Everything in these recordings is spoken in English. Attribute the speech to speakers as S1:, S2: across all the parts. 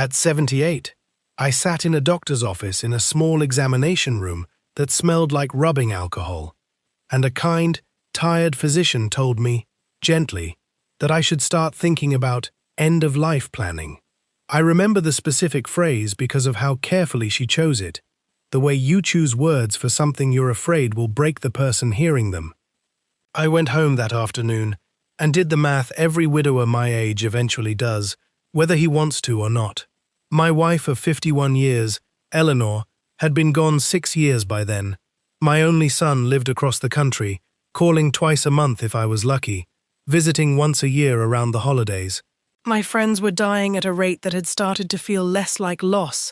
S1: At 78, I sat in a doctor's office in a small examination room that smelled like rubbing alcohol, and a kind, tired physician told me, gently, that I should start thinking about end-of-life planning. I remember the specific phrase because of how carefully she chose it, the way you choose words for something you're afraid will break the person hearing them. I went home that afternoon and did the math every widower my age eventually does, whether he wants to or not. My wife of 51 years, Eleanor, had been gone 6 years by then. My only son lived across the country, calling twice a month if I was lucky, visiting once a year around the holidays.
S2: My friends were dying at a rate that had started to feel less like loss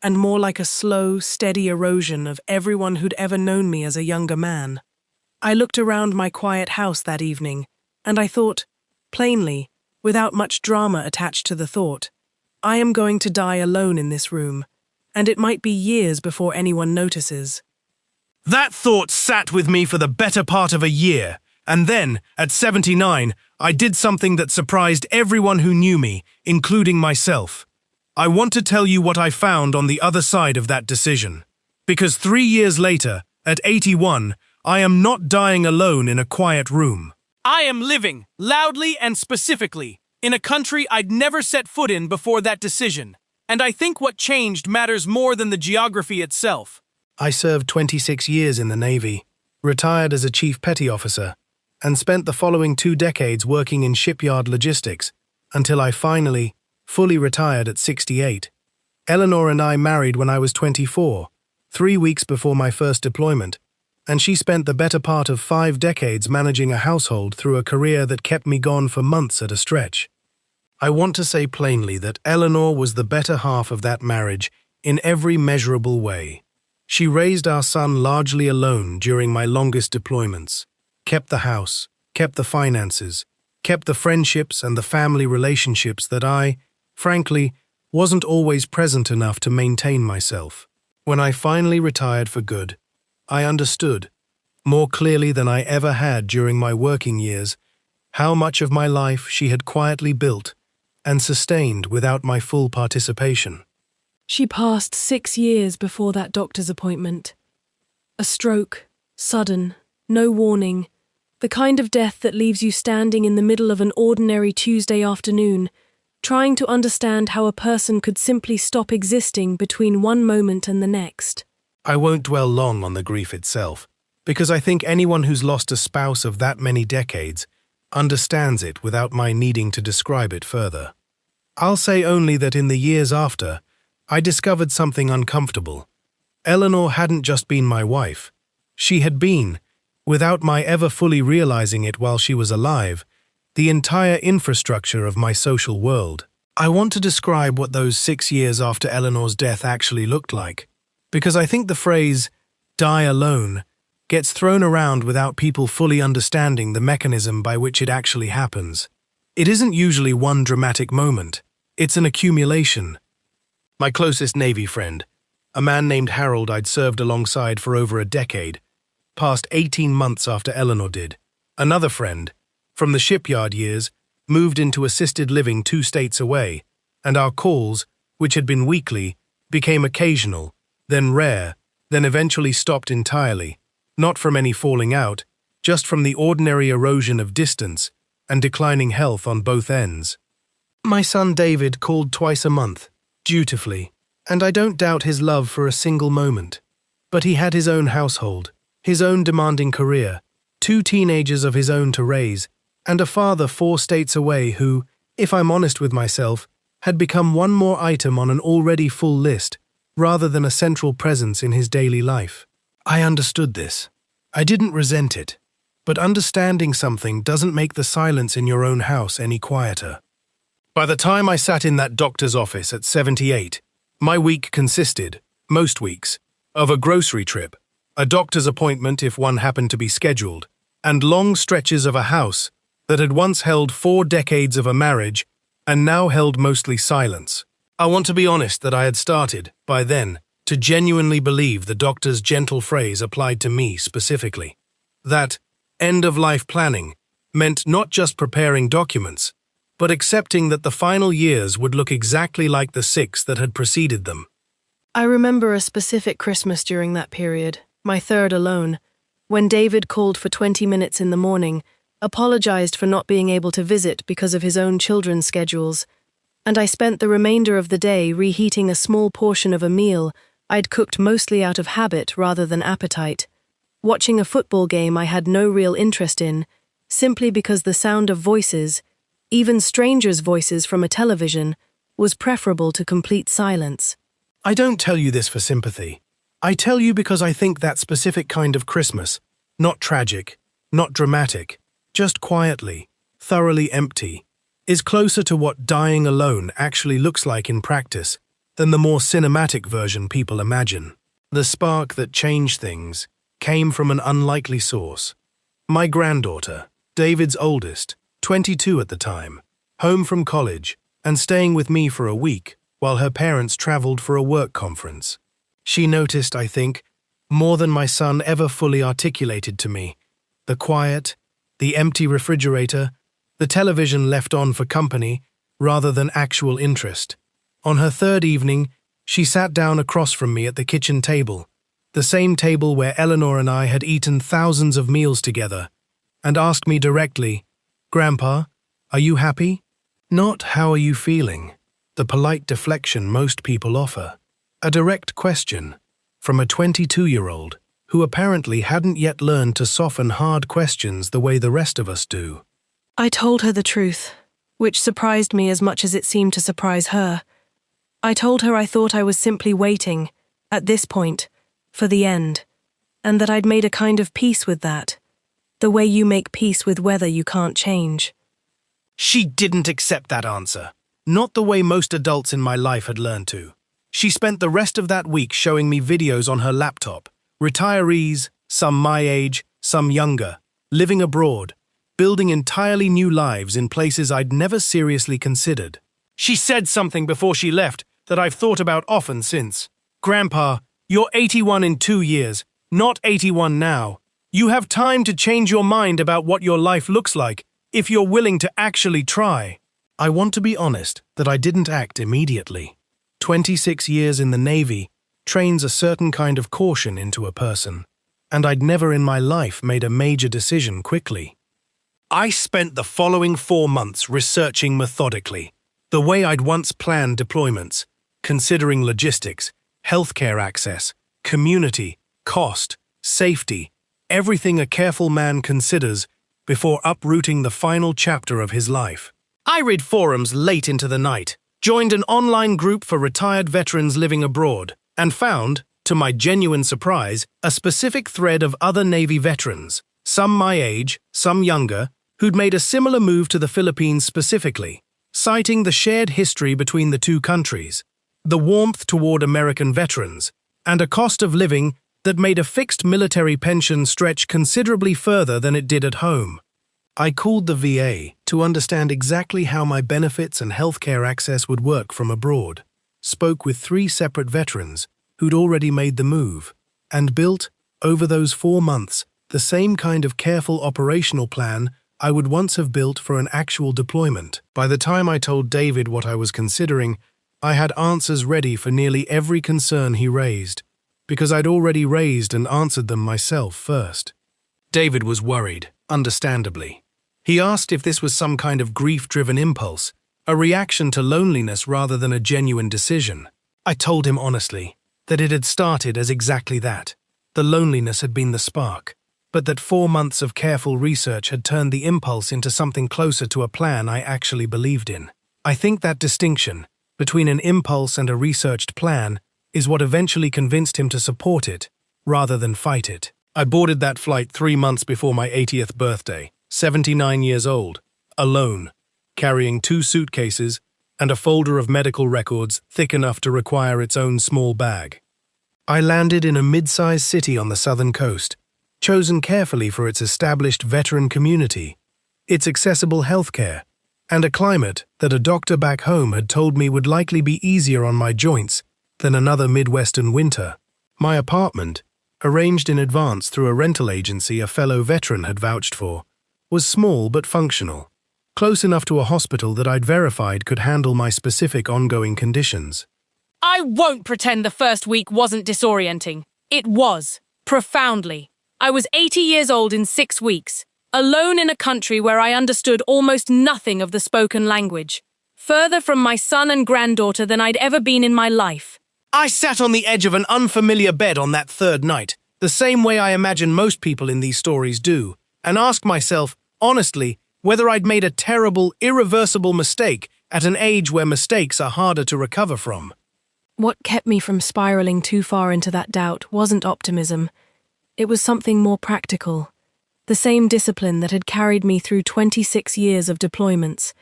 S2: and more like a slow, steady erosion of everyone who'd ever known me as a younger man. I looked around my quiet house that evening, and I thought, plainly, without much drama attached to the thought, I am going to die alone in this room, and it might be years before anyone notices.
S1: That thought sat with me for the better part of a year, and then, at 79, I did something that surprised everyone who knew me, including myself. I want to tell you what I found on the other side of that decision. Because 3 years later, at 81, I am not dying alone in a quiet room.
S3: I am living, loudly and specifically, in a country I'd never set foot in before that decision. And I think what changed matters more than the geography itself.
S1: I served 26 years in the Navy, retired as a chief petty officer, and spent the following 2 decades working in shipyard logistics until I finally, fully retired at 68. Eleanor and I married when I was 24, 3 weeks before my first deployment, and she spent the better part of 5 decades managing a household through a career that kept me gone for months at a stretch. I want to say plainly that Eleanor was the better half of that marriage in every measurable way. She raised our son largely alone during my longest deployments, kept the house, kept the finances, kept the friendships and the family relationships that I, frankly, wasn't always present enough to maintain myself. When I finally retired for good, I understood, more clearly than I ever had during my working years, how much of my life she had quietly built and sustained without my full participation.
S2: She passed 6 years before that doctor's appointment. A stroke, sudden, no warning, the kind of death that leaves you standing in the middle of an ordinary Tuesday afternoon, trying to understand how a person could simply stop existing between one moment and the next.
S1: I won't dwell long on the grief itself, because I think anyone who's lost a spouse of that many decades understands it without my needing to describe it further. I'll say only that in the years after, I discovered something uncomfortable. Eleanor hadn't just been my wife. She had been, without my ever fully realizing it while she was alive, the entire infrastructure of my social world. I want to describe what those 6 years after Eleanor's death actually looked like, because I think the phrase, die alone, gets thrown around without people fully understanding the mechanism by which it actually happens. It isn't usually one dramatic moment. It's an accumulation. My closest Navy friend, a man named Harold I'd served alongside for over a decade, passed 18 months after Eleanor did. Another friend, from the shipyard years, moved into assisted living 2 states away, and our calls, which had been weekly, became occasional, then rare, then eventually stopped entirely, not from any falling out, just from the ordinary erosion of distance and declining health on both ends. My son David called twice a month, dutifully, and I don't doubt his love for a single moment. But he had his own household, his own demanding career, 2 teenagers of his own to raise, and a father 4 states away who, if I'm honest with myself, had become one more item on an already full list, rather than a central presence in his daily life. I understood this. I didn't resent it. But understanding something doesn't make the silence in your own house any quieter. By the time I sat in that doctor's office at 78, my week consisted, most weeks, of a grocery trip, a doctor's appointment if one happened to be scheduled, and long stretches of a house that had once held 4 decades of a marriage and now held mostly silence. I want to be honest that I had started, by then, to genuinely believe the doctor's gentle phrase applied to me specifically. That end-of-life planning meant not just preparing documents, but accepting that the final years would look exactly like the 6 that had preceded them.
S2: I remember a specific Christmas during that period, my third alone, when David called for 20 minutes in the morning, apologized for not being able to visit because of his own children's schedules, and I spent the remainder of the day reheating a small portion of a meal I'd cooked mostly out of habit rather than appetite, watching a football game I had no real interest in, simply because the sound of voices, even strangers' voices from a television, was preferable to complete silence.
S1: I don't tell you this for sympathy. I tell you because I think that specific kind of Christmas, not tragic, not dramatic, just quietly, thoroughly empty, is closer to what dying alone actually looks like in practice than the more cinematic version people imagine. The spark that changed things came from an unlikely source. My granddaughter, David's oldest, 22 at the time, home from college and staying with me for a week while her parents traveled for a work conference. She noticed, I think, more than my son ever fully articulated to me, the quiet, the empty refrigerator, the television left on for company rather than actual interest. On her third evening, she sat down across from me at the kitchen table, the same table where Eleanor and I had eaten thousands of meals together, and asked me directly, "Grandpa, are you happy?" Not "how are you feeling?" the polite deflection most people offer. A direct question from a 22-year-old who apparently hadn't yet learned to soften hard questions the way the rest of us do.
S2: I told her the truth, which surprised me as much as it seemed to surprise her. I told her I thought I was simply waiting, at this point, for the end, and that I'd made a kind of peace with that, the way you make peace with weather you can't change.
S1: She didn't accept that answer, not the way most adults in my life had learned to. She spent the rest of that week showing me videos on her laptop, retirees, some my age, some younger, living abroad, building entirely new lives in places I'd never seriously considered. She said something before she left that I've thought about often since. "Grandpa, you're 81 in 2 years, not 81 now. You have time to change your mind about what your life looks like if you're willing to actually try." I want to be honest that I didn't act immediately. 26 years in the Navy trains a certain kind of caution into a person, and I'd never in my life made a major decision quickly. I spent the following 4 months researching methodically, the way I'd once planned deployments, considering logistics, healthcare access, community, cost, safety, everything a careful man considers before uprooting the final chapter of his life. I read forums late into the night, joined an online group for retired veterans living abroad, and found, to my genuine surprise, a specific thread of other Navy veterans, some my age, some younger, who'd made a similar move to the Philippines specifically, citing the shared history between the two countries, the warmth toward American veterans, and a cost of living that made a fixed military pension stretch considerably further than it did at home. I called the VA to understand exactly how my benefits and healthcare access would work from abroad, spoke with 3 separate veterans who'd already made the move, and built, over those 4 months, the same kind of careful operational plan I would once have built for an actual deployment. By the time I told David what I was considering, I had answers ready for nearly every concern he raised, because I'd already raised and answered them myself first. David was worried, understandably. He asked if this was some kind of grief-driven impulse, a reaction to loneliness rather than a genuine decision. I told him honestly that it had started as exactly that. The loneliness had been the spark, but that 4 months of careful research had turned the impulse into something closer to a plan I actually believed in. I think that distinction between an impulse and a researched plan is what eventually convinced him to support it, rather than fight it. I boarded that flight 3 months before my 80th birthday, 79 years old, alone, carrying 2 suitcases and a folder of medical records thick enough to require its own small bag. I landed in a mid-sized city on the southern coast, chosen carefully for its established veteran community, its accessible healthcare, and a climate that a doctor back home had told me would likely be easier on my joints than another Midwestern winter. My apartment, arranged in advance through a rental agency a fellow veteran had vouched for, was small but functional. close enough to a hospital that I'd verified could handle my specific ongoing conditions.
S4: I won't pretend the first week wasn't disorienting. It was, profoundly. I was 80 years old in 6 weeks, alone in a country where I understood almost nothing of the spoken language, further from my son and granddaughter than I'd ever been in my life.
S3: I sat on the edge of an unfamiliar bed on that third night, the same way I imagine most people in these stories do, and asked myself, honestly, whether I'd made a terrible, irreversible mistake at an age where mistakes are harder to recover from.
S2: What kept me from spiraling too far into that doubt wasn't optimism. It was something more practical. The same discipline that had carried me through 26 years of deployments,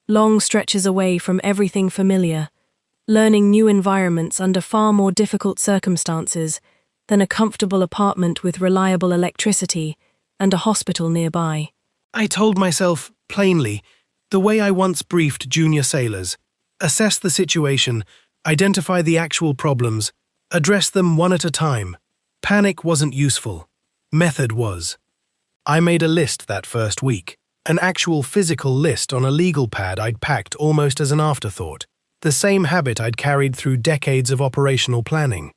S2: long stretches away from everything familiar, learning new environments under far more difficult circumstances than a comfortable apartment with reliable electricity and a hospital nearby.
S1: I told myself, plainly, the way I once briefed junior sailors: assess the situation, identify the actual problems, address them one at a time. Panic wasn't useful. Method was. I made a list that first week, an actual physical list on a legal pad I'd packed almost as an afterthought, the same habit I'd carried through decades of operational planning.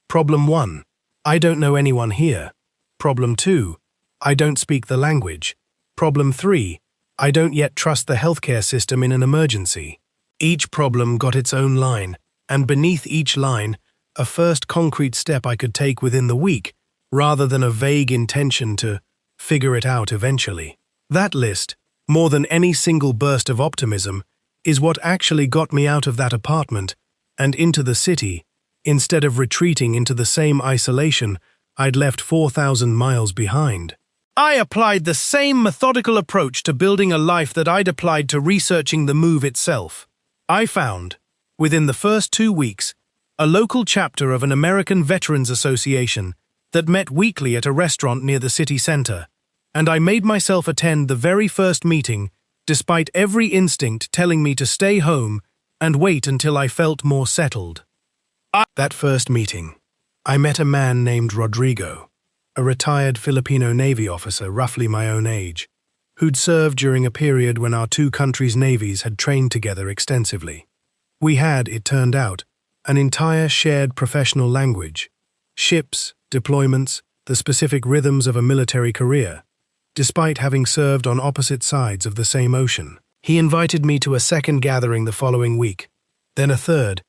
S1: Problem 1, I don't know anyone here. Problem 2, I don't speak the language. Problem 3, I don't yet trust the healthcare system in an emergency. Each problem got its own line, and beneath each line, a first concrete step I could take within the week, rather than a vague intention to figure it out eventually. That list, more than any single burst of optimism, is what actually got me out of that apartment and into the city, instead of retreating into the same isolation I'd left 4,000 miles behind.
S3: I applied the same methodical approach to building a life that I'd applied to researching the move itself. I found, within the first 2 weeks, a local chapter of an American Veterans Association that met weekly at a restaurant near the city center, and I made myself attend the very first meeting, despite every instinct telling me to stay home and wait until I felt more settled. That first meeting, I met a man named Rodrigo, a retired Filipino Navy officer roughly my own age, who'd served during a period when our two countries' navies had trained together extensively. We had, it turned out, an entire shared professional language: ships, deployments, the specific rhythms of a military career. Despite having served on opposite sides of the same ocean, he invited me to a second gathering the following week, then a third,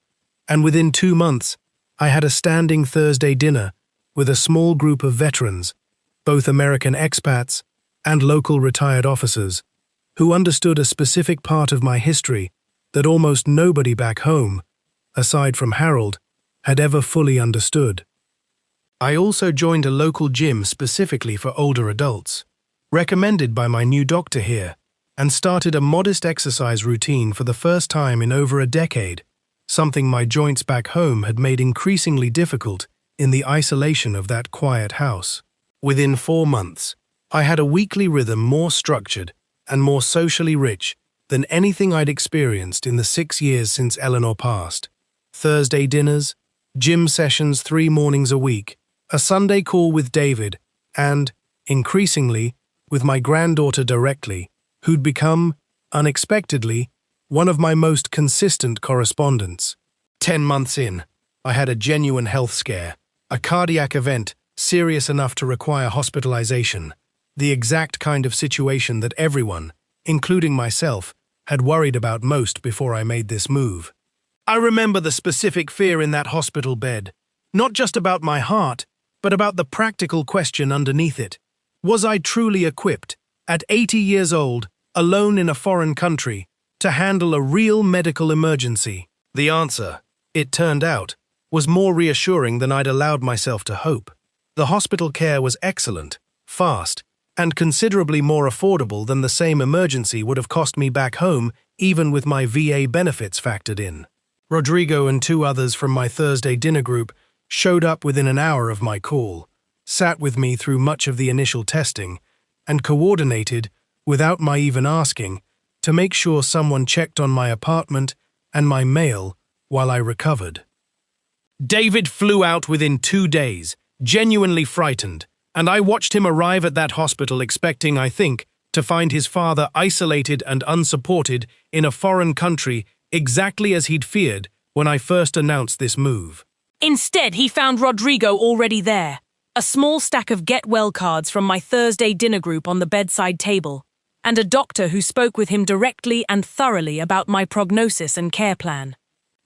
S3: and within 2 months, I had a standing Thursday dinner with a small group of veterans, both American expats and local retired officers, who understood a specific part of my history that almost nobody back home, aside from Harold, had ever fully understood. I also joined a local gym specifically for older adults, recommended by my new doctor here, and started a modest exercise routine for the first time in over a decade, something my joints back home had made increasingly difficult in the isolation of that quiet house. Within 4 months, I had a weekly rhythm more structured and more socially rich than anything I'd experienced in the 6 years since Eleanor passed. Thursday dinners, gym sessions 3 mornings a week, a Sunday call with David, and, increasingly, with my granddaughter directly, who'd become, unexpectedly, one of my most consistent correspondents. 10 months in, I had a genuine health scare, a cardiac event serious enough to require hospitalization, the exact kind of situation that everyone, including myself, had worried about most before I made this move. I remember the specific fear in that hospital bed, not just about my heart, but about the practical question underneath it. Was I truly equipped, at 80 years old, alone in a foreign country, to handle a real medical emergency? The answer, it turned out, was more reassuring than I'd allowed myself to hope. The hospital care was excellent, fast, and considerably more affordable than the same emergency would have cost me back home, even with my VA benefits factored in. Rodrigo and 2 others from my Thursday dinner group showed up within an hour of my call, sat with me through much of the initial testing, and coordinated, without my even asking, to make sure someone checked on my apartment and my mail while I recovered. David flew out within 2 days, genuinely frightened, and I watched him arrive at that hospital expecting, I think, to find his father isolated and unsupported in a foreign country exactly as he'd feared when I first announced this move.
S4: Instead, he found Rodrigo already there, a small stack of get-well cards from my Thursday dinner group on the bedside table, and a doctor who spoke with him directly and thoroughly about my prognosis and care plan.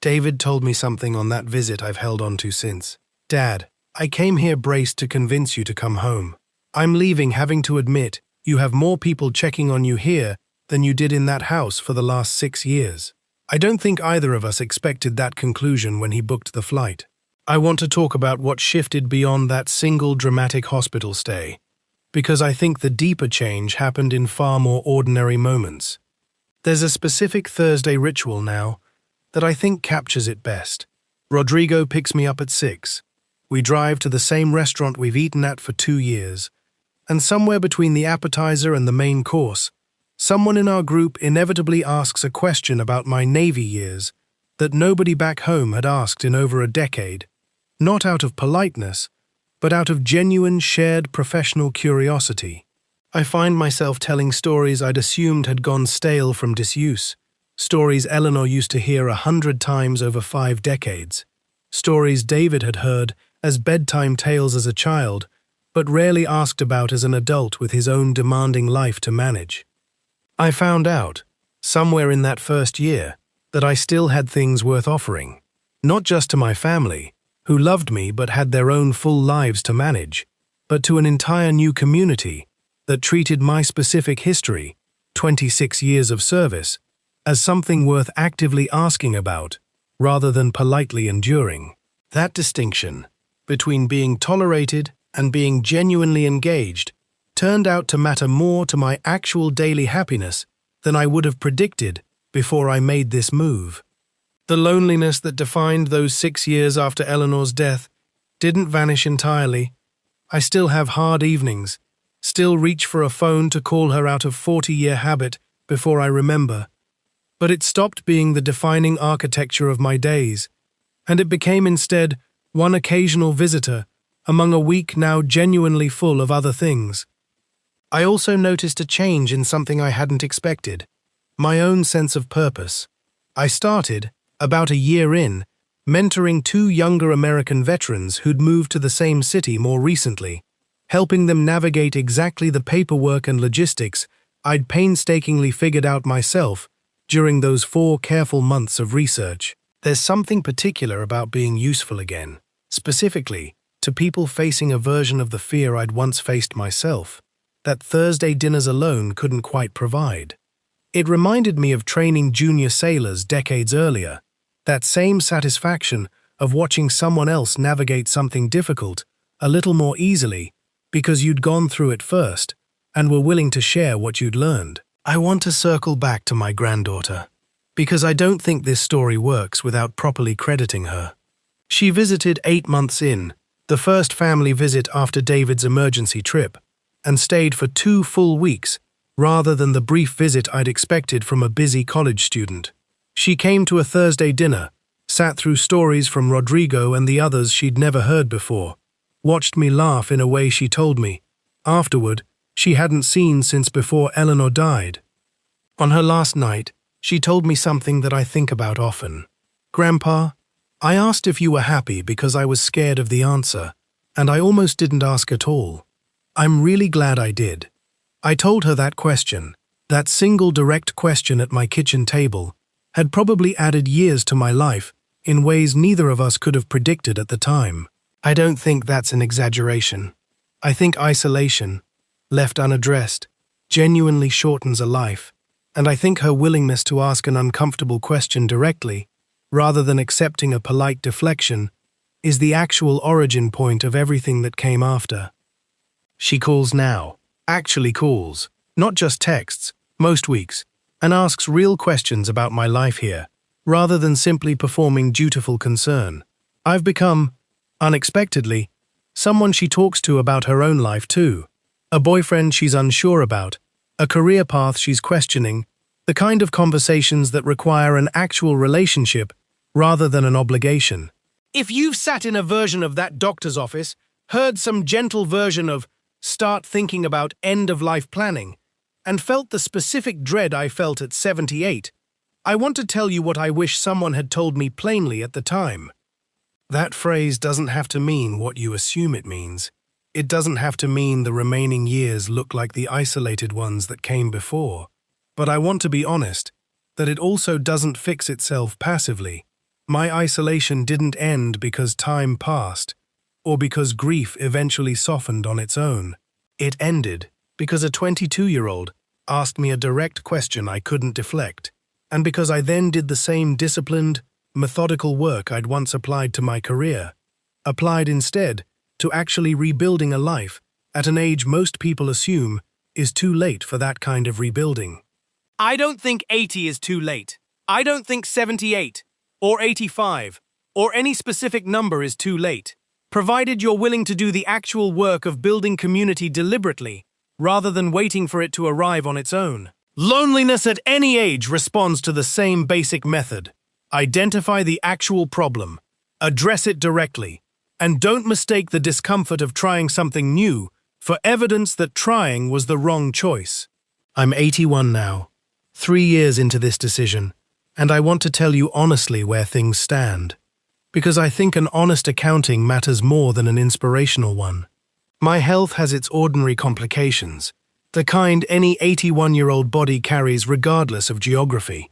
S1: David told me something on that visit I've held on to since. Dad, I came here braced to convince you to come home. I'm leaving having to admit you have more people checking on you here than you did in that house for the last 6 years. I don't think either of us expected that conclusion when he booked the flight. I want to talk about what shifted beyond that single dramatic hospital stay, because I think the deeper change happened in far more ordinary moments. There's a specific Thursday ritual now that I think captures it best. Rodrigo picks me up at 6. We drive to the same restaurant we've eaten at for 2 years, and somewhere between the appetizer and the main course, someone in our group inevitably asks a question about my Navy years that nobody back home had asked in over a decade, not out of politeness, but out of genuine shared professional curiosity. I find myself telling stories I'd assumed had gone stale from disuse, stories Eleanor used to hear 100 times over 5 decades, stories David had heard as bedtime tales as a child, but rarely asked about as an adult with his own demanding life to manage. I found out, somewhere in that first year, that I still had things worth offering, not just to my family, who loved me but had their own full lives to manage, but to an entire new community that treated my specific history, 26 years of service, as something worth actively asking about, rather than politely enduring. That distinction between being tolerated and being genuinely engaged turned out to matter more to my actual daily happiness than I would have predicted before I made this move. The loneliness that defined those 6 years after Eleanor's death didn't vanish entirely. I still have hard evenings, still reach for a phone to call her out of 40-year habit before I remember. But it stopped being the defining architecture of my days, and it became instead one occasional visitor among a week now genuinely full of other things. I also noticed a change in something I hadn't expected, my own sense of purpose. I started, about a year in, mentoring 2 younger American veterans who'd moved to the same city more recently, helping them navigate exactly the paperwork and logistics I'd painstakingly figured out myself during those 4 careful months of research. There's something particular about being useful again, specifically to people facing a version of the fear I'd once faced myself, that Thursday dinners alone couldn't quite provide. It reminded me of training junior sailors decades earlier, that same satisfaction of watching someone else navigate something difficult a little more easily because you'd gone through it first and were willing to share what you'd learned. I want to circle back to my granddaughter, because I don't think this story works without properly crediting her. She visited 8 months in, the first family visit after David's emergency trip, and stayed for 2 full weeks, rather than the brief visit I'd expected from a busy college student. She came to a Thursday dinner, sat through stories from Rodrigo and the others she'd never heard before, watched me laugh in a way she told me, afterward, she hadn't seen since before Eleanor died. On her last night, she told me something that I think about often. "Grandpa, I asked if you were happy because I was scared of the answer, and I almost didn't ask at all. I'm really glad I did." I told her that question, that single direct question at my kitchen table, had probably added years to my life in ways neither of us could have predicted at the time. I don't think that's an exaggeration. I think isolation, left unaddressed, genuinely shortens a life, and I think her willingness to ask an uncomfortable question directly, rather than accepting a polite deflection, is the actual origin point of everything that came after. She calls now, actually calls, not just texts, most weeks, and asks real questions about my life here, rather than simply performing dutiful concern. I've become, unexpectedly, someone she talks to about her own life too, a boyfriend she's unsure about, a career path she's questioning, the kind of conversations that require an actual relationship rather than an obligation. If you've sat in a version of that doctor's office, heard some gentle version of "start thinking about end-of-life planning,"
S3: and felt the specific dread I felt at 78, I want to tell you what I wish someone had told me plainly at the time.
S1: That phrase doesn't have to mean what you assume it means. It doesn't have to mean the remaining years look like the isolated ones that came before. But I want to be honest, that it also doesn't fix itself passively. My isolation didn't end because time passed, or because grief eventually softened on its own. It ended because a 22-year-old asked me a direct question I couldn't deflect, and because I then did the same disciplined, methodical work I'd once applied to my career, applied instead to actually rebuilding a life at an age most people assume is too late for that kind of rebuilding.
S3: I don't think 80 is too late. I don't think 78, or 85, or any specific number is too late, provided you're willing to do the actual work of building community deliberately, rather than waiting for it to arrive on its own. Loneliness at any age responds to the same basic method. Identify the actual problem, address it directly, and don't mistake the discomfort of trying something new for evidence that trying was the wrong choice.
S1: I'm 81 now, 3 years into this decision, and I want to tell you honestly where things stand, because I think an honest accounting matters more than an inspirational one. My health has its ordinary complications, the kind any 81-year-old body carries regardless of geography.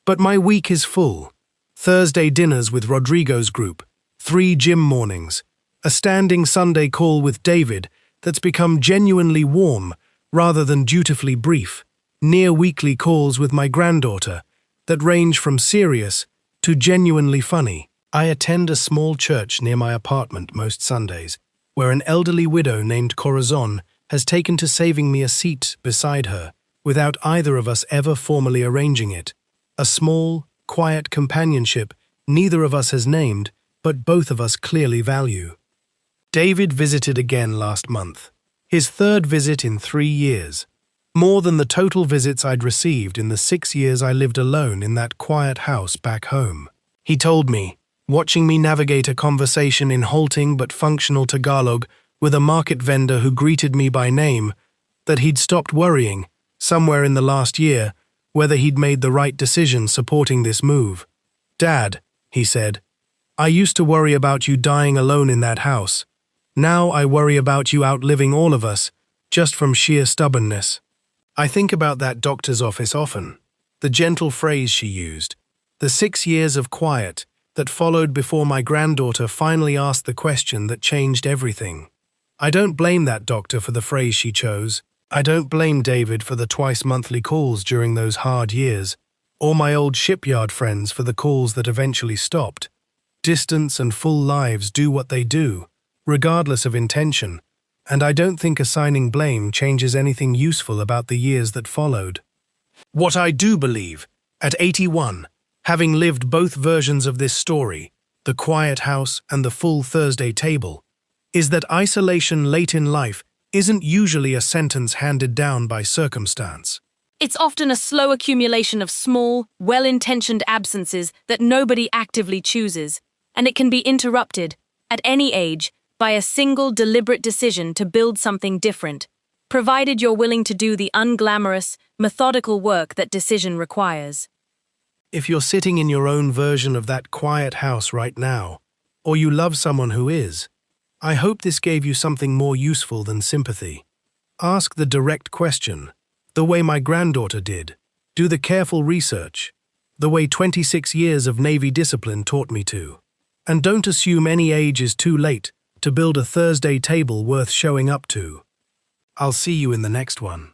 S1: But my week is full. Thursday dinners with Rodrigo's group, 3 gym mornings, a standing Sunday call with David that's become genuinely warm rather than dutifully brief, near weekly calls with my granddaughter that range from serious to genuinely funny. I attend a small church near my apartment most Sundays, where an elderly widow named Corazon has taken to saving me a seat beside her, without either of us ever formally arranging it. A small, quiet companionship neither of us has named, but both of us clearly value. David visited again last month, his 3rd visit in 3 years, more than the total visits I'd received in the 6 years I lived alone in that quiet house back home. He told me, watching me navigate a conversation in halting but functional Tagalog with a market vendor who greeted me by name, that he'd stopped worrying, somewhere in the last year, whether he'd made the right decision supporting this move. "Dad," he said, "I used to worry about you dying alone in that house. Now I worry about you outliving all of us, just from sheer stubbornness." I think about that doctor's office often, the gentle phrase she used, the 6 years of quiet that followed before my granddaughter finally asked the question that changed everything. I don't blame that doctor for the phrase she chose. I don't blame David for the twice-monthly calls during those hard years, or my old shipyard friends for the calls that eventually stopped. Distance and full lives do what they do, regardless of intention, and I don't think assigning blame changes anything useful about the years that followed. What I do believe, at 81, having lived both versions of this story, the quiet house and the full Thursday table, is that isolation late in life isn't usually a sentence handed down by circumstance.
S4: It's often a slow accumulation of small, well-intentioned absences that nobody actively chooses, and it can be interrupted, at any age, by a single deliberate decision to build something different, provided you're willing to do the unglamorous, methodical work that decision requires.
S1: If you're sitting in your own version of that quiet house right now, or you love someone who is, I hope this gave you something more useful than sympathy. Ask the direct question, the way my granddaughter did. Do the careful research, the way 26 years of Navy discipline taught me to. And don't assume any age is too late to build a Thursday table worth showing up to. I'll see you in the next one.